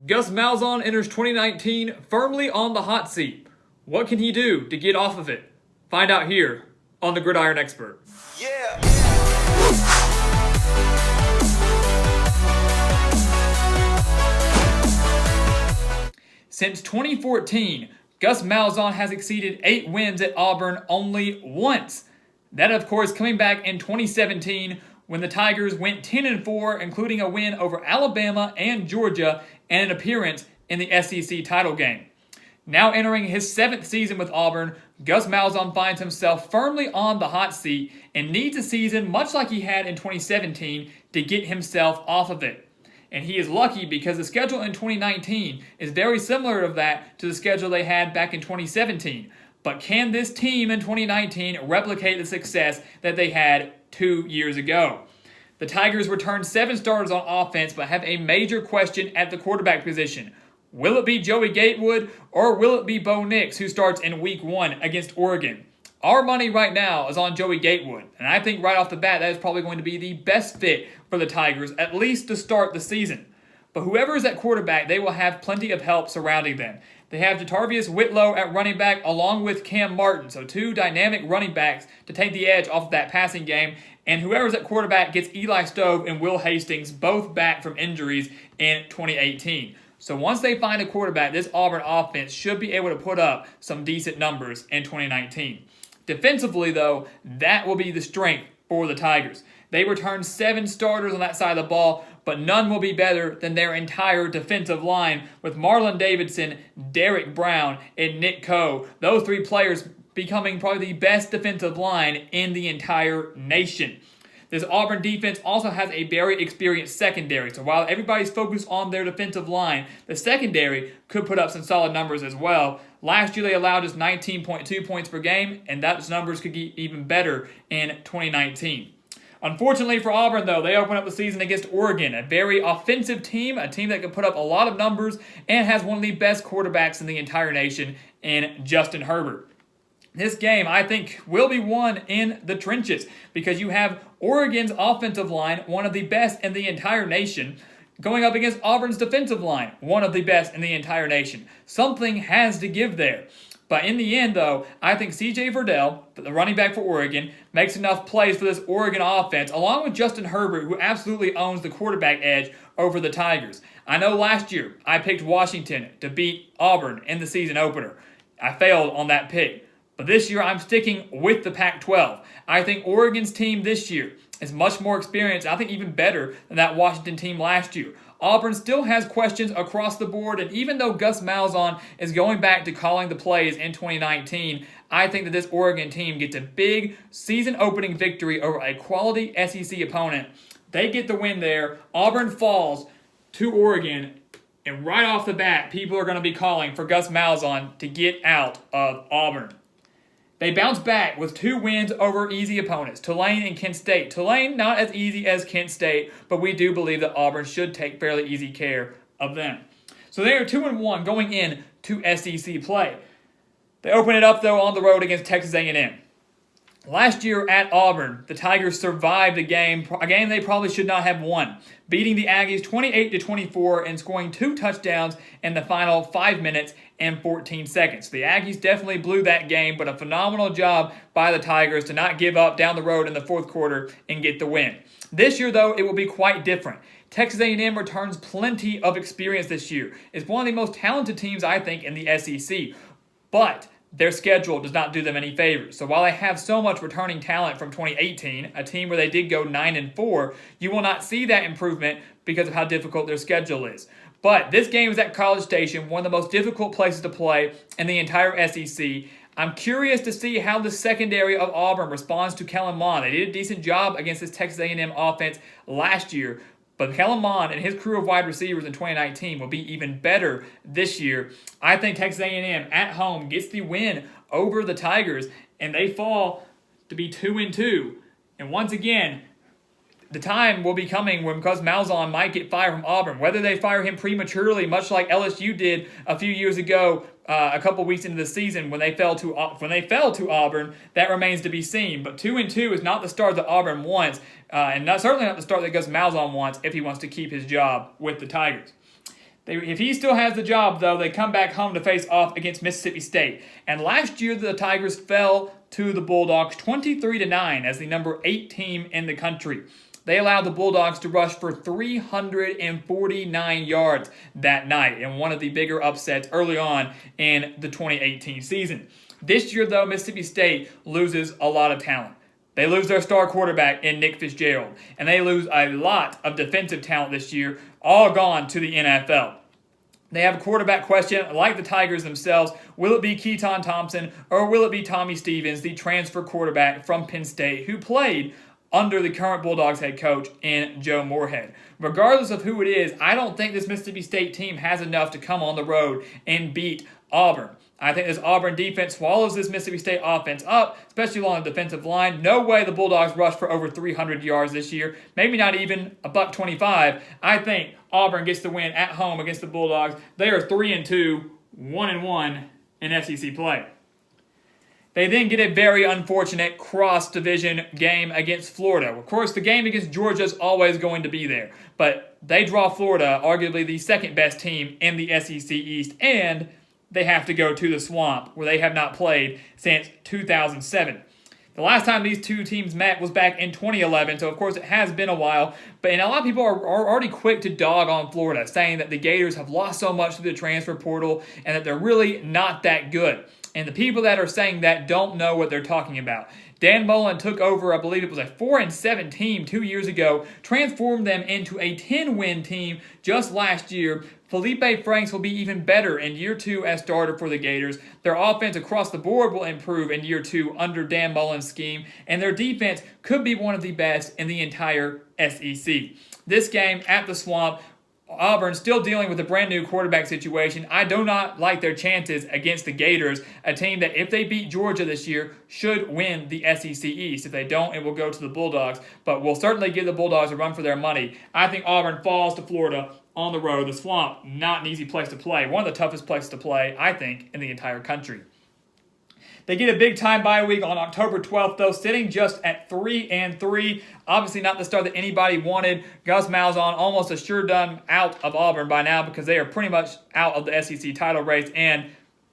Gus Malzahn enters 2019 firmly on the hot seat. What can he do to get off of it? Find out here on the Gridiron Expert. Yeah. Since 2014, Gus Malzahn has exceeded 8 wins at Auburn only once. That, of course, coming back in 2017 when the Tigers went 10-4, including a win over Alabama and Georgia and an appearance in the SEC title game. Now entering his 7th season with Auburn, Gus Malzahn finds himself firmly on the hot seat and needs a season much like he had in 2017 to get himself off of it. And he is lucky because the schedule in 2019 is very similar to the schedule they had back in 2017. But can this team in 2019 replicate the success that they had 2 years ago? The Tigers returned 7 starters on offense but have a major question at the quarterback position. Will it be Joey Gatewood or will it be Bo Nix who starts in Week 1 against Oregon? Our money right now is on Joey Gatewood, and I think right off the bat that is probably going to be the best fit for the Tigers, at least to start the season. But whoever is at quarterback, they will have plenty of help surrounding them. They have Jatarvius Whitlow at running back along with Cam Martin, so 2 dynamic running backs to take the edge off of that passing game. And whoever's at quarterback gets Eli Stove and Will Hastings, both back from injuries in 2018. So once they find a quarterback, this Auburn offense should be able to put up some decent numbers in 2019. Defensively, though, that will be the strength for the Tigers. They returned 7 starters on that side of the ball, but none will be better than their entire defensive line with Marlon Davidson, Derrick Brown, and Nick Coe. Those 3 players becoming probably the best defensive line in the entire nation. This Auburn defense also has a very experienced secondary, so while everybody's focused on their defensive line, the secondary could put up some solid numbers as well. Last year they allowed us 19.2 points per game, and those numbers could get even better in 2019. Unfortunately for Auburn, though, they open up the season against Oregon, a very offensive team, a team that can put up a lot of numbers and has one of the best quarterbacks in the entire nation in Justin Herbert. This game, I think, will be won in the trenches because you have Oregon's offensive line, one of the best in the entire nation, going up against Auburn's defensive line, one of the best in the entire nation. Something has to give there. But in the end, though, I think C.J. Verdell, the running back for Oregon, makes enough plays for this Oregon offense, along with Justin Herbert, who absolutely owns the quarterback edge over the Tigers. I know last year I picked Washington to beat Auburn in the season opener. I failed on that pick. But this year, I'm sticking with the Pac-12. I think Oregon's team this year is much more experienced, I think even better than that Washington team last year. Auburn still has questions across the board, and even though Gus Malzahn is going back to calling the plays in 2019, I think that this Oregon team gets a big season-opening victory over a quality SEC opponent. They get the win there. Auburn falls to Oregon, and right off the bat, people are going to be calling for Gus Malzahn to get out of Auburn. They bounce back with 2 wins over easy opponents, Tulane and Kent State. Tulane, not as easy as Kent State, but we do believe that Auburn should take fairly easy care of them. So they are 2-1 going in to SEC play. They open it up, though, on the road against Texas A&M. Last year at Auburn, the Tigers survived a game they probably should not have won, beating the Aggies 28-24 and scoring 2 touchdowns in the final 5 minutes and 14 seconds. The Aggies definitely blew that game, but a phenomenal job by the Tigers to not give up down the road in the 4th quarter and get the win. This year, though, it will be quite different. Texas A&M returns plenty of experience this year. It's one of the most talented teams, I think, in the SEC, but their schedule does not do them any favors. So while they have so much returning talent from 2018, a team where they did go 9-4, you will not see that improvement because of how difficult their schedule is. But this game is at College Station, one of the most difficult places to play in the entire SEC. I'm curious to see how the secondary of Auburn responds to Kellen Mond. They did a decent job against this Texas A&M offense last year, but Kellen Mond and his crew of wide receivers in 2019 will be even better this year. I think Texas A&M at home gets the win over the Tigers, and they fall to be 2-2. And once again, the time will be coming when Gus Malzahn might get fired from Auburn. Whether they fire him prematurely, much like LSU did a few years ago, a couple weeks into the season when they fell to Auburn, that remains to be seen. But 2-2 is not the start that Auburn wants, and certainly not the start that Gus Malzahn wants if he wants to keep his job with the Tigers. If he still has the job, though, they come back home to face off against Mississippi State. And last year, the Tigers fell to the Bulldogs 23-9 as the number 8 team in the country. They allowed the Bulldogs to rush for 349 yards that night in one of the bigger upsets early on in the 2018 season. This year, though, Mississippi State loses a lot of talent. They lose their star quarterback in Nick Fitzgerald, and they lose a lot of defensive talent this year, all gone to the NFL. They have a quarterback question, like the Tigers themselves. Will it be Keaton Thompson, or will it be Tommy Stevens, the transfer quarterback from Penn State, who played under the current Bulldogs head coach in Joe Moorhead? Regardless of who it is, I don't think this Mississippi State team has enough to come on the road and beat Auburn. I think this Auburn defense swallows this Mississippi State offense up, especially along the defensive line. No way the Bulldogs rush for over 300 yards this year. Maybe not even $125. I think Auburn gets the win at home against the Bulldogs. They are 3-2, 1-1 in SEC play. They then get a very unfortunate cross-division game against Florida. Of course, the game against Georgia is always going to be there, but they draw Florida, arguably the second-best team in the SEC East, and they have to go to the Swamp, where they have not played since 2007. The last time these two teams met was back in 2011, so of course it has been a while. But a lot of people are already quick to dog on Florida, saying that the Gators have lost so much through the transfer portal and that they're really not that good. And the people that are saying that don't know what they're talking about. Dan Mullen took over, I believe it was a 4-7 team 2 years ago, transformed them into a 10-win team just last year. Felipe Franks will be even better in year 2 as starter for the Gators. Their offense across the board will improve in year 2 under Dan Mullen's scheme, and their defense could be one of the best in the entire SEC. This game at the Swamp, Auburn still dealing with a brand new quarterback situation. I do not like their chances against the Gators, a team that if they beat Georgia this year should win the SEC East. If they don't, it will go to the Bulldogs, but we'll certainly give the Bulldogs a run for their money. I think Auburn falls to Florida on the road. The Swamp, not an easy place to play. One of the toughest places to play, I think, in the entire country. They get a big-time bye week on October 12th, though, sitting just at 3-3. Obviously not the start that anybody wanted. Gus Malzahn almost a sure done out of Auburn by now because they are pretty much out of the SEC title race and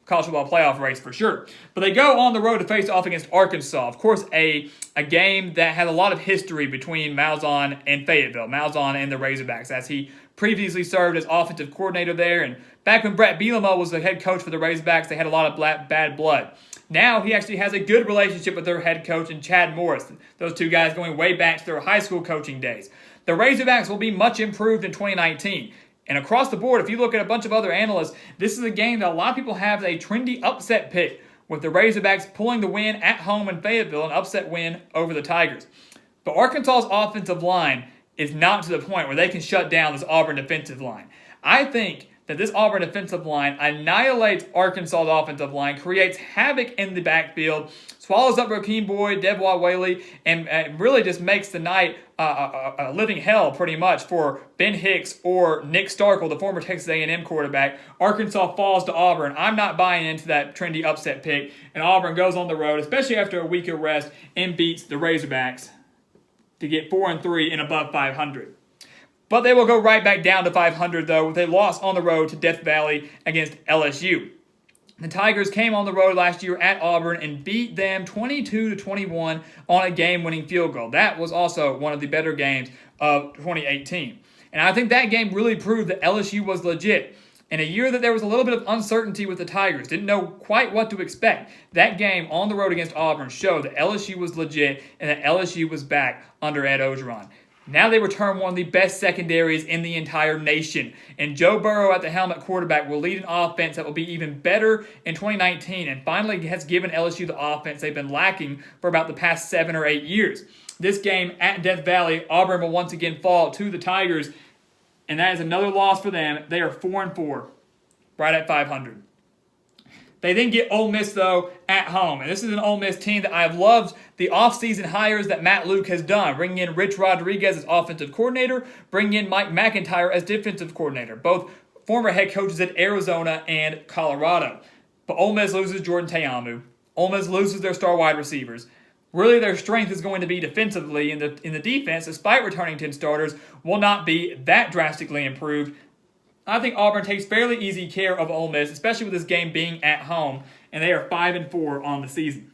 college football playoff race for sure. But they go on the road to face off against Arkansas. Of course, a game that had a lot of history between Malzahn and Fayetteville. Malzahn and the Razorbacks, as he previously served as offensive coordinator there. And back when Brett Bielema was the head coach for the Razorbacks, they had a lot of bad blood. Now he actually has a good relationship with their head coach and Chad Morris. Those two guys going way back to their high school coaching days. The Razorbacks will be much improved in 2019. And across the board, if you look at a bunch of other analysts, this is a game that a lot of people have a trendy upset pick, with the Razorbacks pulling the win at home in Fayetteville, an upset win over the Tigers. But Arkansas's offensive line is not to the point where they can shut down this Auburn defensive line. I think that this Auburn defensive line annihilates Arkansas's offensive line, creates havoc in the backfield, swallows up Rakeem Boyd, Devwah Whaley, and really just makes the night a living hell pretty much for Ben Hicks or Nick Starkel, the former Texas A&M quarterback. Arkansas falls to Auburn. I'm not buying into that trendy upset pick, and Auburn goes on the road, especially after a week of rest, and beats the Razorbacks to get 4-3 and above 500. But they will go right back down to 500, though, with a loss on the road to Death Valley against LSU. The Tigers came on the road last year at Auburn and beat them 22-21 on a game-winning field goal. That was also one of the better games of 2018. And I think that game really proved that LSU was legit. In a year that there was a little bit of uncertainty with the Tigers, didn't know quite what to expect, that game on the road against Auburn showed that LSU was legit and that LSU was back under Ed Orgeron. Now they return one of the best secondaries in the entire nation. And Joe Burrow at the helm at quarterback will lead an offense that will be even better in 2019 and finally has given LSU the offense they've been lacking for about the past 7 or 8 years. This game at Death Valley, Auburn will once again fall to the Tigers, and that is another loss for them. They are 4-4, right at 500. They then get Ole Miss, though, at home. And this is an Ole Miss team that I've loved the offseason hires that Matt Luke has done, bringing in Rich Rodriguez as offensive coordinator, bringing in Mike McIntyre as defensive coordinator, both former head coaches at Arizona and Colorado. But Ole Miss loses Jordan Ta'amu. Ole Miss loses their star wide receivers. Really, their strength is going to be defensively, in the defense, despite returning 10 starters, will not be that drastically improved. I think Auburn takes fairly easy care of Ole Miss, especially with this game being at home, and they are 5-4 on the season.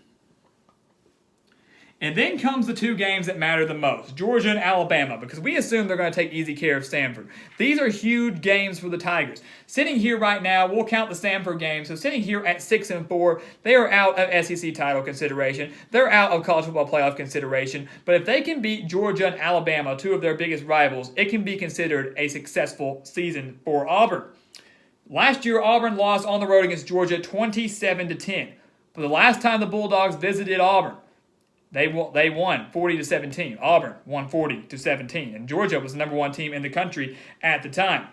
And then comes the two games that matter the most, Georgia and Alabama, because we assume they're going to take easy care of Stanford. These are huge games for the Tigers. Sitting here right now, we'll count the Stanford game, so sitting here at 6-4, they are out of SEC title consideration. They're out of college football playoff consideration. But if they can beat Georgia and Alabama, two of their biggest rivals, it can be considered a successful season for Auburn. Last year, Auburn lost on the road against Georgia 27-10. But the last time the Bulldogs visited Auburn, they won 40-17. Auburn won 40-17, and Georgia was the number one team in the country at the time.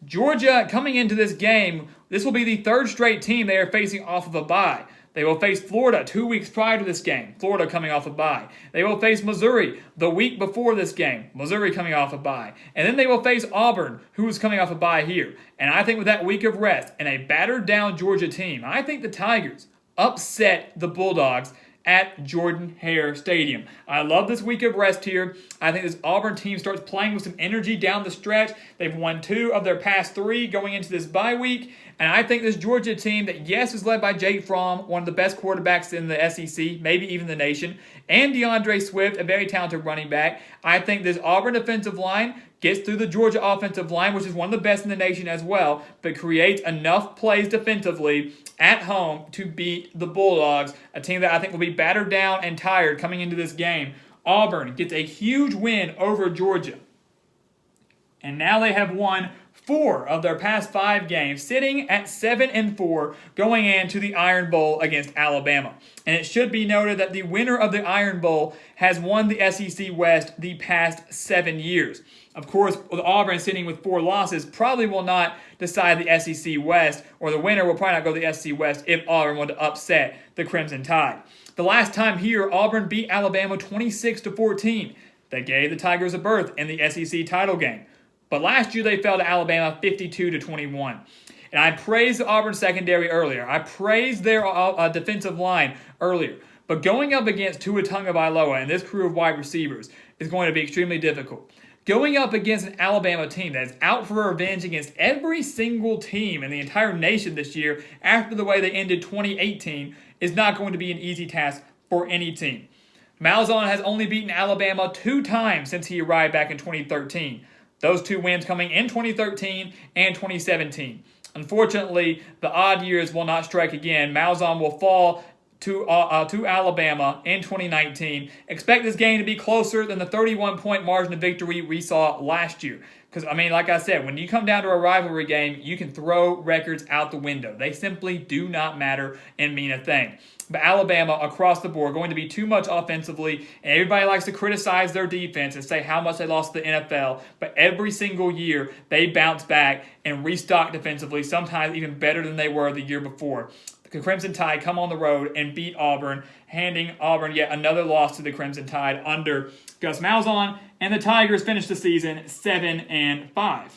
Georgia, coming into this game, this will be the third straight team they are facing off of a bye. They will face Florida 2 weeks prior to this game, Florida coming off a bye. They will face Missouri the week before this game, Missouri coming off a bye. And then they will face Auburn, who is coming off a bye here. And I think with that week of rest and a battered down Georgia team, I think the Tigers upset the Bulldogs at Jordan-Hare Stadium. I love this week of rest here. I think this Auburn team starts playing with some energy down the stretch. They've won 2 of their past 3 going into this bye week. And I think this Georgia team that, yes, is led by Jake Fromm, one of the best quarterbacks in the SEC, maybe even the nation, and DeAndre Swift, a very talented running back. I think this Auburn defensive line gets through the Georgia offensive line, which is one of the best in the nation as well, but creates enough plays defensively at home to beat the Bulldogs, a team that I think will be battered down and tired coming into this game. Auburn gets a huge win over Georgia. And now they have won 4 of their past 5 games, sitting at 7-4 going into the Iron Bowl against Alabama. And it should be noted that the winner of the Iron Bowl has won the SEC West the past 7 years. Of course, with Auburn sitting with 4 losses, probably will not decide the SEC West, or the winner will probably not go to the SEC West if Auburn were to upset the Crimson Tide. The last time here, Auburn beat Alabama 26-14. That gave the Tigers a berth in the SEC title game. But last year they fell to Alabama 52-21. And I praised the Auburn secondary earlier. I praised their defensive line earlier. But going up against Tua Tagovailoa and this crew of wide receivers is going to be extremely difficult. Going up against an Alabama team that is out for revenge against every single team in the entire nation this year after the way they ended 2018 is not going to be an easy task for any team. Malzahn has only beaten Alabama 2 times since he arrived back in 2013. Those 2 wins coming in 2013 and 2017. Unfortunately, the odd years will not strike again. Malzahn will fall to Alabama in 2019. Expect this game to be closer than the 31-point margin of victory we saw last year. Because, I mean, like I said, when you come down to a rivalry game, you can throw records out the window. They simply do not matter and mean a thing. But Alabama, across the board, going to be too much offensively, and everybody likes to criticize their defense and say how much they lost to the NFL, but every single year, they bounce back and restock defensively, sometimes even better than they were the year before. The Crimson Tide come on the road and beat Auburn, handing Auburn yet another loss to the Crimson Tide under Gus Malzahn, and the Tigers finish the season 7-5.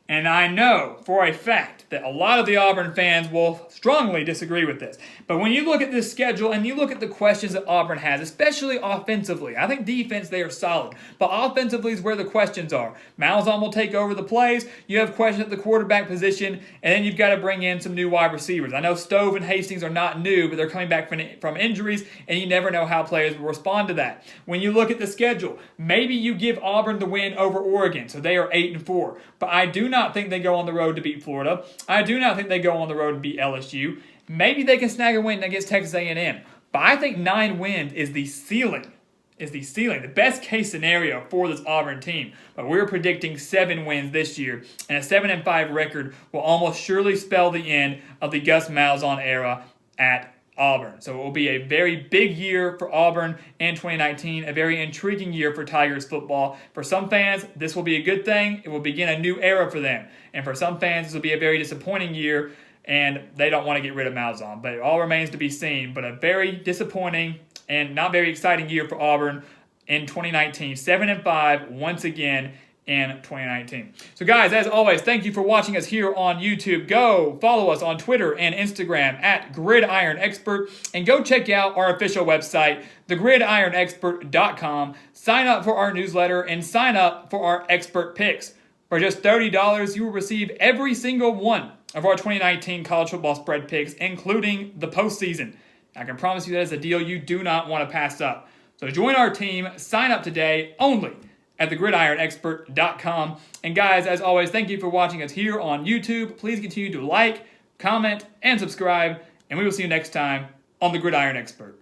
And I know for a fact that a lot of the Auburn fans will strongly disagree with this. But when you look at this schedule and you look at the questions that Auburn has, especially offensively, I think defense, they are solid. But offensively is where the questions are. Malzahn will take over the plays. You have questions at the quarterback position, and then you've got to bring in some new wide receivers. I know Stove and Hastings are not new, but they're coming back from injuries, and you never know how players will respond to that. When you look at the schedule, maybe you give Auburn the win over Oregon, so they are 8-4. But I do not think they go on the road to beat Florida. I do not think they go on the road to beat LSU. Maybe they can snag a win against Texas A&M. But I think 9 wins is the ceiling. The best case scenario for this Auburn team. But we're predicting 7 wins this year, and a 7-5 record will almost surely spell the end of the Gus Malzahn era at Auburn. So it will be a very big year for Auburn in 2019, a very intriguing year for Tigers football. For some fans, this will be a good thing. It will begin a new era for them. And for some fans, this will be a very disappointing year, and they don't want to get rid of Malzahn. But it all remains to be seen. But a very disappointing and not very exciting year for Auburn in 2019. 7-5 once again in 2019. So guys, as always, thank you for watching us here on YouTube. Go follow us on Twitter and Instagram at Gridiron Expert, and go check out our official website, thegridironexpert.com. Sign up for our newsletter and sign up for our expert picks. For just $30, you will receive every single one of our 2019 college football spread picks, including the postseason. I can promise you that is a deal you do not want to pass up. So join our team, sign up today only at thegridironexpert.com. And guys, as always, thank you for watching us here on YouTube. Please continue to like, comment, and subscribe, and we will see you next time on The Gridiron Expert.